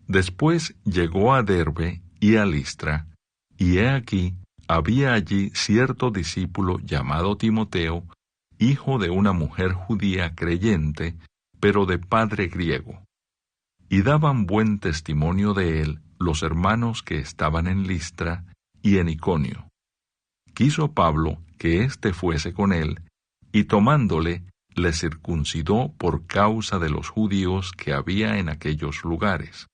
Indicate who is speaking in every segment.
Speaker 1: Después llegó a Derbe y a Listra, y he aquí, había allí cierto discípulo llamado Timoteo, hijo de una mujer judía creyente, pero de padre griego. Y daban buen testimonio de él los hermanos que estaban en Listra y en Iconio. Quiso Pablo que éste fuese con él, y tomándole, le circuncidó por causa de los judíos que había en aquellos lugares,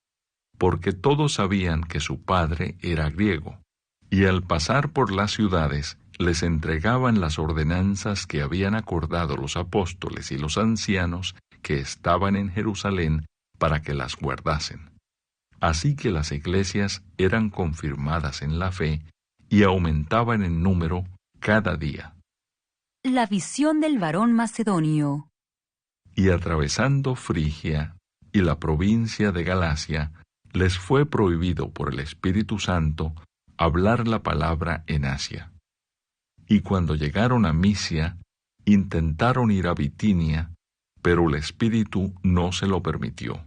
Speaker 1: porque todos sabían que su padre era griego, y al pasar por las ciudades les entregaban las ordenanzas que habían acordado los apóstoles y los ancianos que estaban en Jerusalén para que las guardasen. Así que las iglesias eran confirmadas en la fe y aumentaban en número cada día.
Speaker 2: La visión del varón macedonio.
Speaker 1: Y atravesando Frigia y la provincia de Galacia, les fue prohibido por el Espíritu Santo hablar la palabra en Asia. Y cuando llegaron a Misia, intentaron ir a Bitinia, pero el Espíritu no se lo permitió.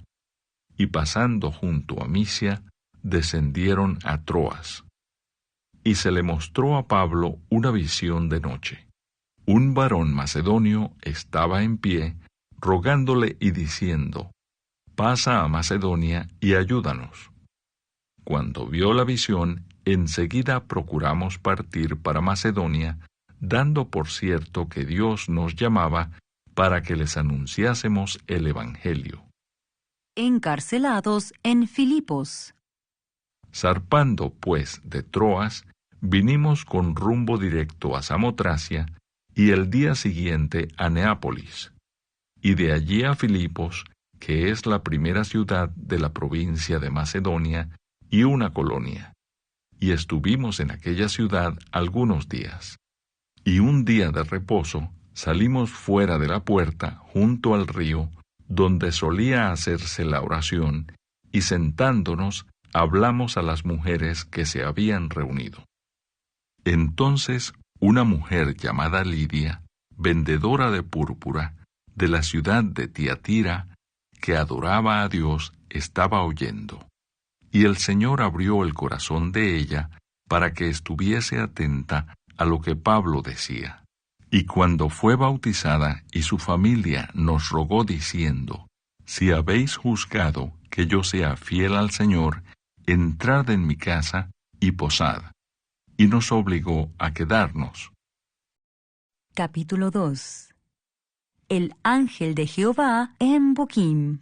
Speaker 1: Y pasando junto a Misia, descendieron a Troas. Y se le mostró a Pablo una visión de noche. Un varón macedonio estaba en pie, rogándole y diciendo: «Pasa a Macedonia y ayúdanos». Cuando vio la visión, enseguida procuramos partir para Macedonia, dando por cierto que Dios nos llamaba para que les anunciásemos el Evangelio.
Speaker 2: Encarcelados en Filipos.
Speaker 1: Zarpando, pues, de Troas, vinimos con rumbo directo a Samotracia y el día siguiente a Neápolis, y de allí a Filipos, que es la primera ciudad de la provincia de Macedonia y una colonia. Y estuvimos en aquella ciudad algunos días. Y un día de reposo salimos fuera de la puerta junto al río, donde solía hacerse la oración, y sentándonos hablamos a las mujeres que se habían reunido. Entonces una mujer llamada Lidia, vendedora de púrpura, de la ciudad de Tiatira, que adoraba a Dios, estaba oyendo. Y el Señor abrió el corazón de ella para que estuviese atenta a lo que Pablo decía. Y cuando fue bautizada y su familia nos rogó diciendo: «Si habéis juzgado que yo sea fiel al Señor, entrad en mi casa y posad». Y nos obligó a quedarnos.
Speaker 2: Capítulo 2. El ángel de Jehová en Boquim.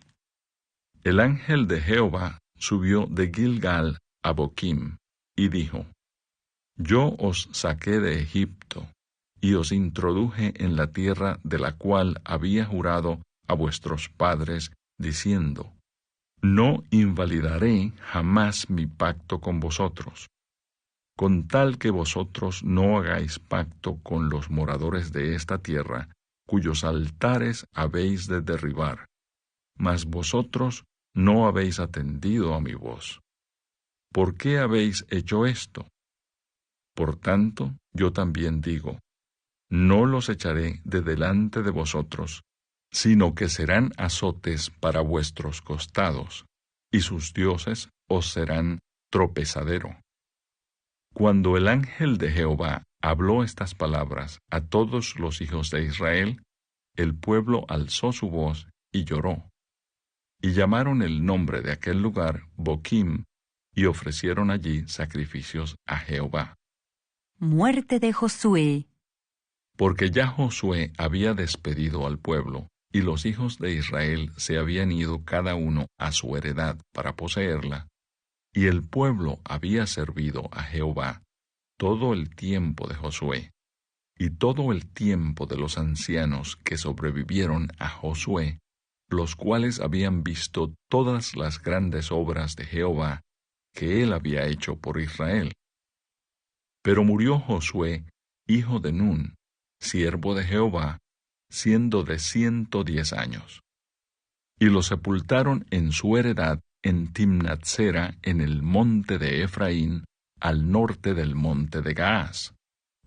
Speaker 1: El ángel de Jehová subió de Gilgal a Boquim y dijo: «Yo os saqué de Egipto y os introduje en la tierra de la cual había jurado a vuestros padres, diciendo: No invalidaré jamás mi pacto con vosotros, con tal que vosotros no hagáis pacto con los moradores de esta tierra, cuyos altares habéis de derribar. Mas vosotros no habéis atendido a mi voz. ¿Por qué habéis hecho esto? Por tanto, yo también digo: no los echaré de delante de vosotros, sino que serán azotes para vuestros costados, y sus dioses os serán tropezadero». Cuando el ángel de Jehová habló estas palabras a todos los hijos de Israel, el pueblo alzó su voz y lloró. Y llamaron el nombre de aquel lugar Boquim, y ofrecieron allí sacrificios a Jehová.
Speaker 2: Muerte de Josué.
Speaker 1: Porque ya Josué había despedido al pueblo, y los hijos de Israel se habían ido cada uno a su heredad para poseerla, y el pueblo había servido a Jehová todo el tiempo de Josué, y todo el tiempo de los ancianos que sobrevivieron a Josué, los cuales habían visto todas las grandes obras de Jehová que él había hecho por Israel. Pero murió Josué, hijo de Nun, siervo de Jehová, siendo de 110 años. Y lo sepultaron en su heredad en Timnatsera, en el monte de Efraín, al norte del monte de Gaás.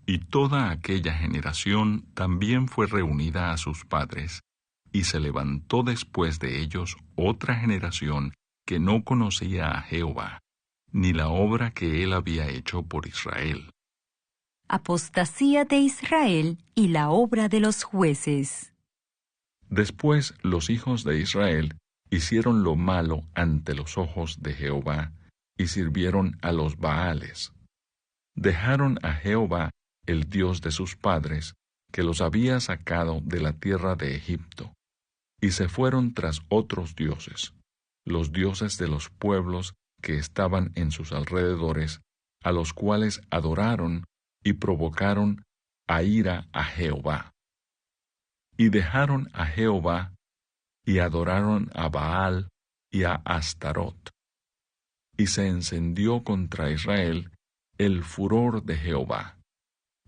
Speaker 1: Y toda aquella generación también fue reunida a sus padres, y se levantó después de ellos otra generación que no conocía a Jehová, ni la obra que él había hecho por Israel.
Speaker 2: Apostasía de Israel y la obra de los jueces.
Speaker 1: Después los hijos de Israel hicieron lo malo ante los ojos de Jehová, y sirvieron a los Baales. Dejaron a Jehová, el Dios de sus padres, que los había sacado de la tierra de Egipto, y se fueron tras otros dioses, los dioses de los pueblos que estaban en sus alrededores, a los cuales adoraron y provocaron a ira a Jehová. Y dejaron a Jehová, y adoraron a Baal y a Astarot. Y se encendió contra Israel el furor de Jehová,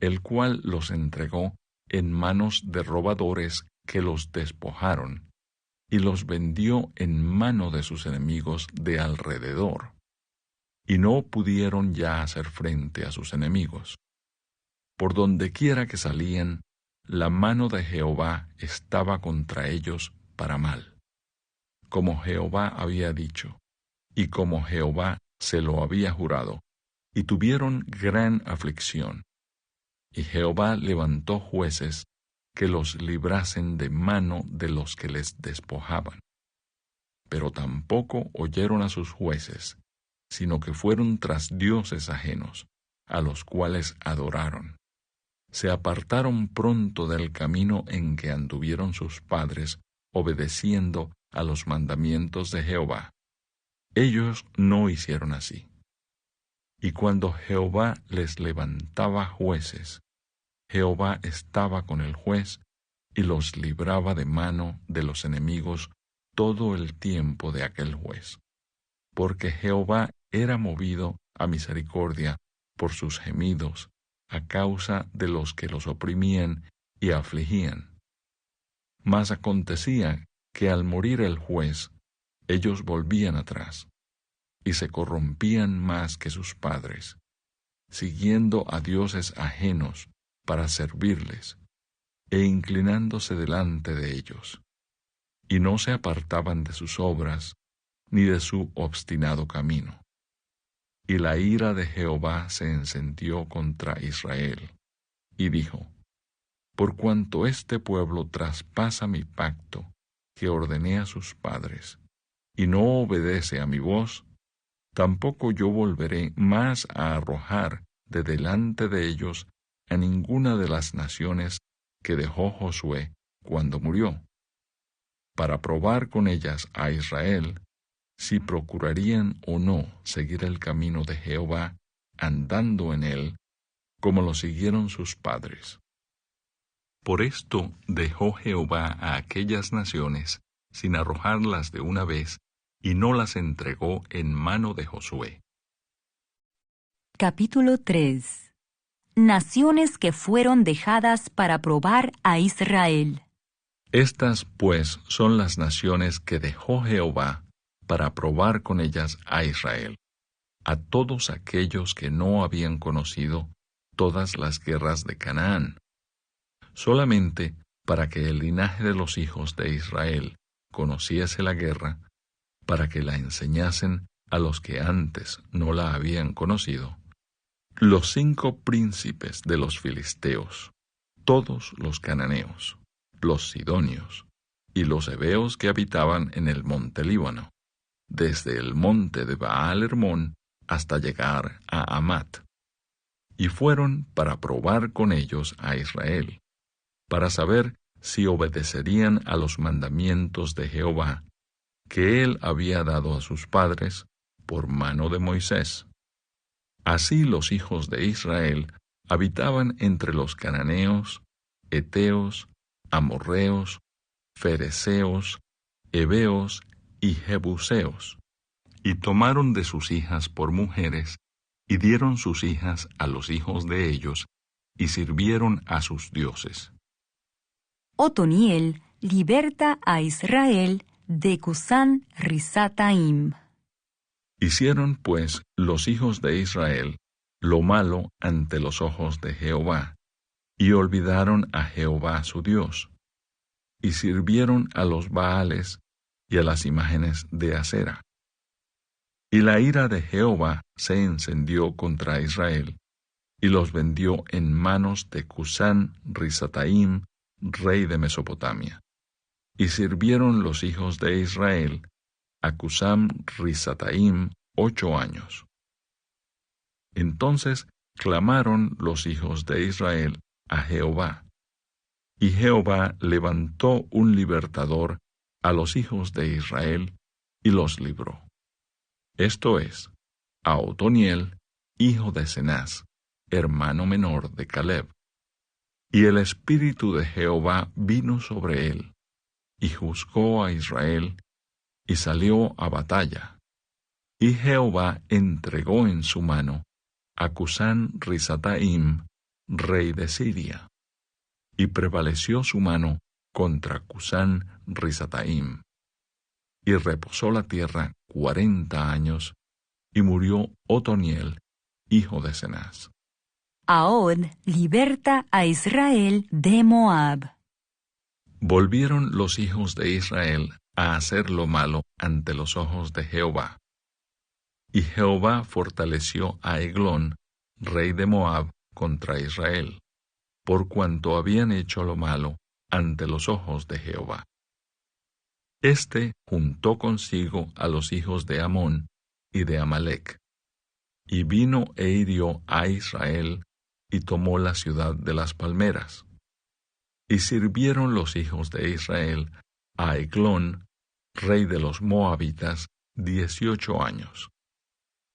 Speaker 1: el cual los entregó en manos de robadores que los despojaron, y los vendió en mano de sus enemigos de alrededor, y no pudieron ya hacer frente a sus enemigos. Por donde quiera que salían, la mano de Jehová estaba contra ellos para mal, como Jehová había dicho, y como Jehová se lo había jurado, y tuvieron gran aflicción. Y Jehová levantó jueces que los librasen de mano de los que les despojaban. Pero tampoco oyeron a sus jueces, sino que fueron tras dioses ajenos, a los cuales adoraron. Se apartaron pronto del camino en que anduvieron sus padres, obedeciendo a los mandamientos de Jehová. Ellos no hicieron así. Y cuando Jehová les levantaba jueces, Jehová estaba con el juez y los libraba de mano de los enemigos todo el tiempo de aquel juez, porque Jehová era movido a misericordia por sus gemidos a causa de los que los oprimían y afligían. Mas acontecía que al morir el juez, ellos volvían atrás, y se corrompían más que sus padres, siguiendo a dioses ajenos para servirles, e inclinándose delante de ellos, y no se apartaban de sus obras, ni de su obstinado camino. Y la ira de Jehová se encendió contra Israel, y dijo: Por cuanto este pueblo traspasa mi pacto, que ordené a sus padres, y no obedece a mi voz, tampoco yo volveré más a arrojar de delante de ellos a ninguna de las naciones que dejó Josué cuando murió, para probar con ellas a Israel si procurarían o no seguir el camino de Jehová, andando en él, como lo siguieron sus padres. Por esto dejó Jehová a aquellas naciones sin arrojarlas de una vez, y no las entregó en mano de Josué.
Speaker 2: Capítulo 3. Naciones que fueron dejadas para probar a Israel.
Speaker 1: Estas, pues, son las naciones que dejó Jehová para probar con ellas a Israel, a todos aquellos que no habían conocido todas las guerras de Canaán, solamente para que el linaje de los hijos de Israel conociese la guerra, para que la enseñasen a los que antes no la habían conocido. Los 5 príncipes de los filisteos, todos los cananeos, los sidonios y los heveos que habitaban en el monte Líbano, desde el monte de Baal Hermón hasta llegar a Amat, y fueron para probar con ellos a Israel, para saber si obedecerían a los mandamientos de Jehová, que él había dado a sus padres por mano de Moisés. Así los hijos de Israel habitaban entre los cananeos, heteos, amorreos, fereceos, heveos y jebuseos, y tomaron de sus hijas por mujeres, y dieron sus hijas a los hijos de ellos, y sirvieron a sus dioses.
Speaker 2: Otoniel liberta a Israel de Cusán Risataim.
Speaker 1: Hicieron, pues, los hijos de Israel lo malo ante los ojos de Jehová, y olvidaron a Jehová su Dios, y sirvieron a los Baales y a las imágenes de acera. Y la ira de Jehová se encendió contra Israel, y los vendió en manos de Cusán Risataim, rey de Mesopotamia. Y sirvieron los hijos de Israel a Cusán Risataim 8 años. Entonces clamaron los hijos de Israel a Jehová, y Jehová levantó un libertador a los hijos de Israel y los libró. Esto es, a Otoniel, hijo de Cenaz, hermano menor de Caleb. Y el espíritu de Jehová vino sobre él, y juzgó a Israel, y salió a batalla. Y Jehová entregó en su mano a Cusán Risataim, rey de Siria. Y prevaleció su mano contra Cusán Risataim. Y reposó la tierra 40 años, y murió Otoniel, hijo de Cenaz.
Speaker 2: Ahod liberta a Israel de Moab.
Speaker 1: Volvieron los hijos de Israel a hacer lo malo ante los ojos de Jehová. Y Jehová fortaleció a Eglón, rey de Moab, contra Israel, por cuanto habían hecho lo malo ante los ojos de Jehová. Este juntó consigo a los hijos de Amón y de Amalec, y vino e hirió a Israel, y tomó la ciudad de las palmeras. Y sirvieron los hijos de Israel a Eglón, rey de los Moabitas, 18 años.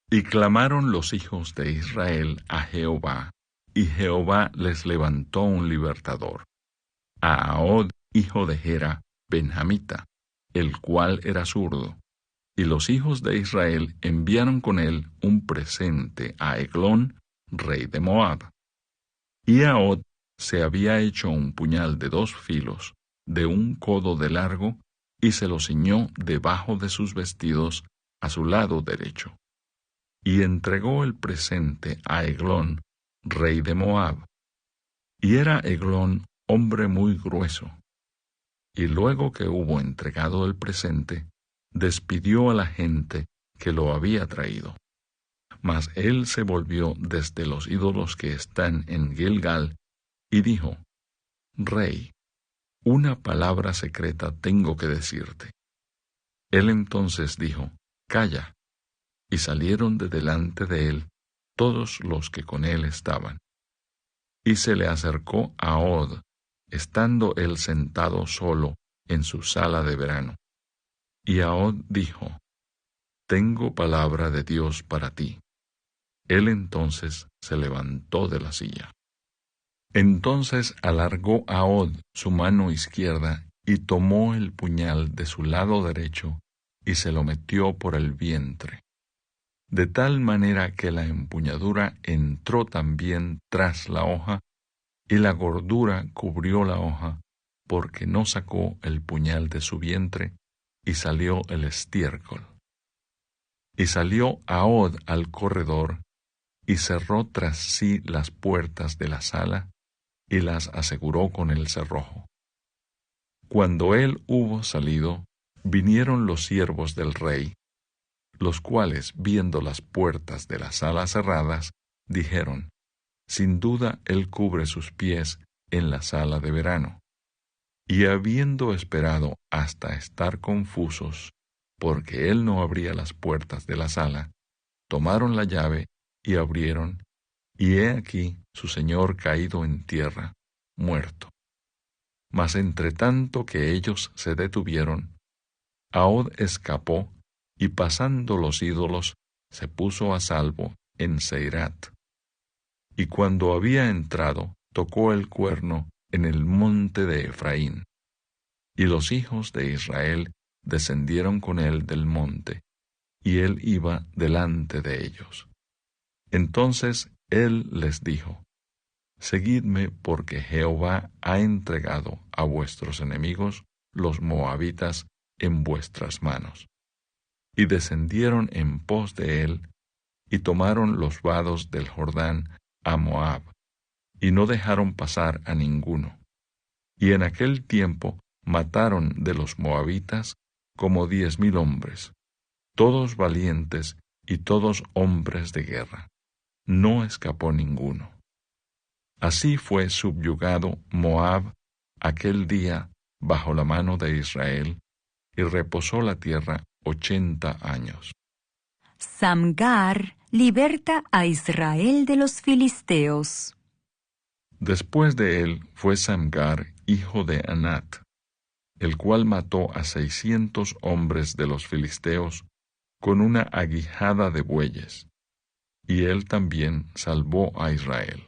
Speaker 1: Y clamaron los hijos de Israel a Jehová, y Jehová les levantó un libertador, a Ahod, hijo de Gera, benjamita, el cual era zurdo. Y los hijos de Israel enviaron con él un presente a Eglón, rey de Moab. Y Ahod se había hecho un puñal de 2 filos, de 1 codo de largo, y se lo ciñó debajo de sus vestidos a su lado derecho. Y entregó el presente a Eglón, rey de Moab. Y era Eglón hombre muy grueso. Y luego que hubo entregado el presente, despidió a la gente que lo había traído. Mas él se volvió desde los ídolos que están en Gilgal, y dijo: Rey, una palabra secreta tengo que decirte. Él entonces dijo: Calla. Y salieron de delante de él todos los que con él estaban. Y se le acercó a Ahod, estando él sentado solo en su sala de verano. Y Ahod dijo: Tengo palabra de Dios para ti. Él entonces se levantó de la silla. Entonces alargó Ahod su mano izquierda y tomó el puñal de su lado derecho y se lo metió por el vientre, de tal manera que la empuñadura entró también tras la hoja, y la gordura cubrió la hoja, porque no sacó el puñal de su vientre, y salió el estiércol. Y salió Ahod al corredor, y cerró tras sí las puertas de la sala, y las aseguró con el cerrojo. Cuando él hubo salido, vinieron los siervos del rey, los cuales, viendo las puertas de la sala cerradas, dijeron: Sin duda él cubre sus pies en la sala de verano. Y habiendo esperado hasta estar confusos, porque él no abría las puertas de la sala, tomaron la llave y abrieron, y he aquí su señor caído en tierra, muerto. Mas entre tanto que ellos se detuvieron, Ahod escapó, y pasando los ídolos, se puso a salvo en Seirat. Y cuando había entrado, tocó el cuerno en el monte de Efraín. Y los hijos de Israel descendieron con él del monte, y él iba delante de ellos. Entonces él les dijo: Seguidme, porque Jehová ha entregado a vuestros enemigos, los moabitas, en vuestras manos. Y descendieron en pos de él, y tomaron los vados del Jordán a Moab, y no dejaron pasar a ninguno. Y en aquel tiempo mataron de los moabitas como 10,000 hombres, todos valientes y todos hombres de guerra. No escapó ninguno. Así fue subyugado Moab aquel día bajo la mano de Israel, y reposó la tierra 80 años.
Speaker 2: Samgar liberta a Israel de los filisteos.
Speaker 1: Después de él fue Samgar, hijo de Anat, el cual mató a 600 hombres de los filisteos con una aguijada de bueyes, y él también salvó a Israel.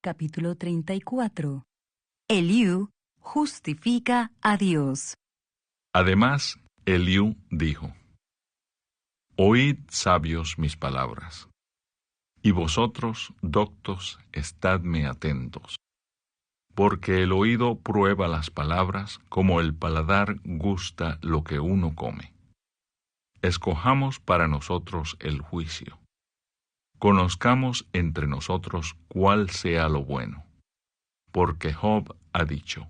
Speaker 2: Capítulo 34. Eliú justifica a Dios.
Speaker 1: Además, Eliú dijo: Oíd, sabios, mis palabras, y vosotros, doctos, estadme atentos, porque el oído prueba las palabras como el paladar gusta lo que uno come. Escojamos para nosotros el juicio. Conozcamos entre nosotros cuál sea lo bueno. Porque Job ha dicho: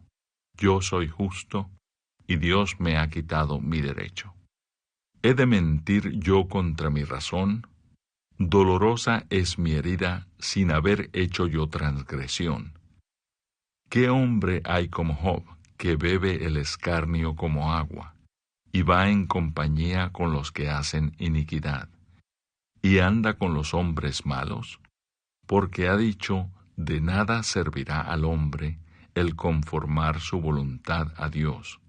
Speaker 1: Yo soy justo, y Dios me ha quitado mi derecho. ¿He de mentir yo contra mi razón? Dolorosa es mi herida sin haber hecho yo transgresión. ¿Qué hombre hay como Job, que bebe el escarnio como agua, y va en compañía con los que hacen iniquidad, y anda con los hombres malos? Porque ha dicho: de nada servirá al hombre el conformar su voluntad a Dios.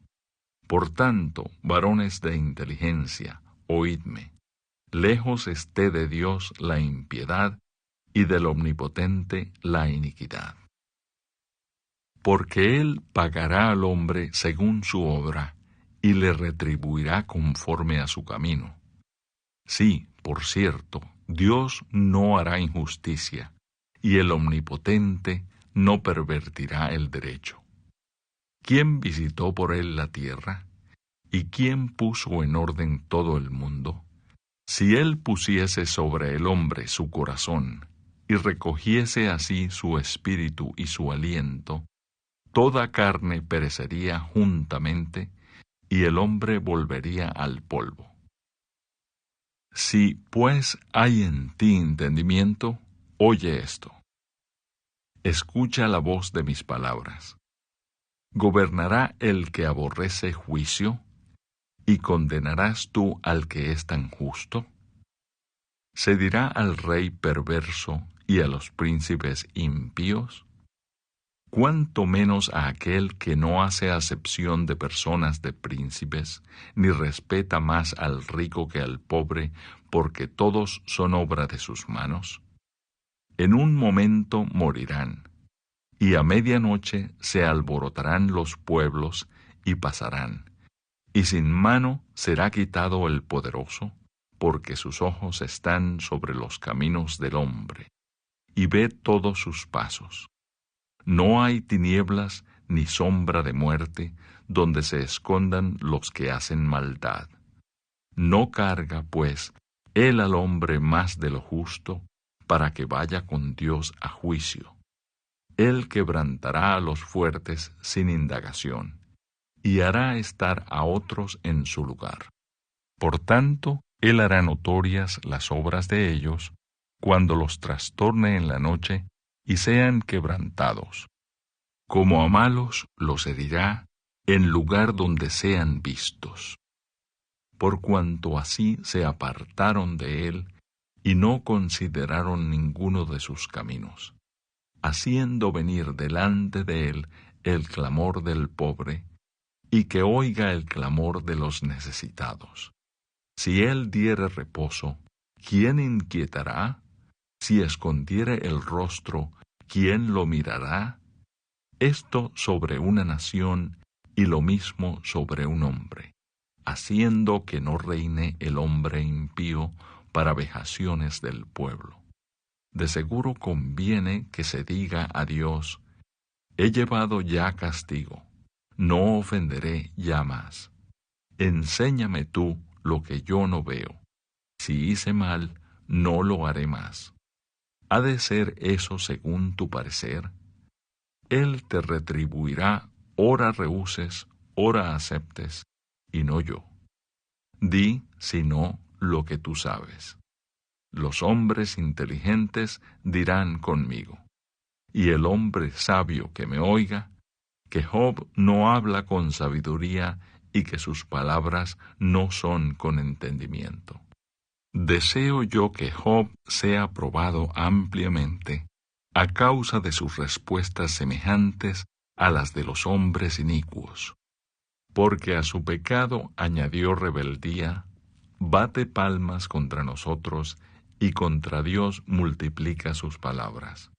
Speaker 1: Por tanto, varones de inteligencia, oídme. Lejos esté de Dios la impiedad, y del Omnipotente la iniquidad. Porque Él pagará al hombre según su obra, y le retribuirá conforme a su camino. Sí, por cierto, Dios no hará injusticia, y el Omnipotente no pervertirá el derecho. ¿Quién visitó por él la tierra? ¿Y quién puso en orden todo el mundo? Si él pusiese sobre el hombre su corazón, y recogiese así su espíritu y su aliento, toda carne perecería juntamente, y el hombre volvería al polvo. Si, pues, hay en ti entendimiento, oye esto. Escucha la voz de mis palabras. ¿Gobernará el que aborrece juicio? ¿Y condenarás tú al que es tan justo? ¿Se dirá al rey perverso y a los príncipes impíos? ¿Cuánto menos a aquel que no hace acepción de personas de príncipes, ni respeta más al rico que al pobre, porque todos son obra de sus manos? En un momento morirán, y a medianoche se alborotarán los pueblos y pasarán, y sin mano será quitado el poderoso, porque sus ojos están sobre los caminos del hombre, y ve todos sus pasos. No hay tinieblas ni sombra de muerte donde se escondan los que hacen maldad. No carga, pues, él al hombre más de lo justo, para que vaya con Dios a juicio. Él quebrantará a los fuertes sin indagación, y hará estar a otros en su lugar. Por tanto, él hará notorias las obras de ellos, cuando los trastorne en la noche y sean quebrantados. Como a malos los herirá en lugar donde sean vistos. Por cuanto así se apartaron de él, y no consideraron ninguno de sus caminos, haciendo venir delante de él el clamor del pobre, y que oiga el clamor de los necesitados. Si él diere reposo, ¿quién inquietará? Si escondiere el rostro, ¿quién lo mirará? Esto sobre una nación, y lo mismo sobre un hombre, haciendo que no reine el hombre impío para vejaciones del pueblo. De seguro conviene que se diga a Dios: he llevado ya castigo, no ofenderé ya más. Enséñame tú lo que yo no veo. Si hice mal, no lo haré más. ¿Ha de ser eso según tu parecer? Él te retribuirá, ora rehuses, ora aceptes, y no yo. Di, si no, lo que tú sabes. Los hombres inteligentes dirán conmigo, y el hombre sabio que me oiga, que Job no habla con sabiduría y que sus palabras no son con entendimiento. Deseo yo que Job sea probado ampliamente a causa de sus respuestas semejantes a las de los hombres inicuos, porque a su pecado añadió rebeldía, bate palmas contra nosotros y contra Dios multiplica sus palabras.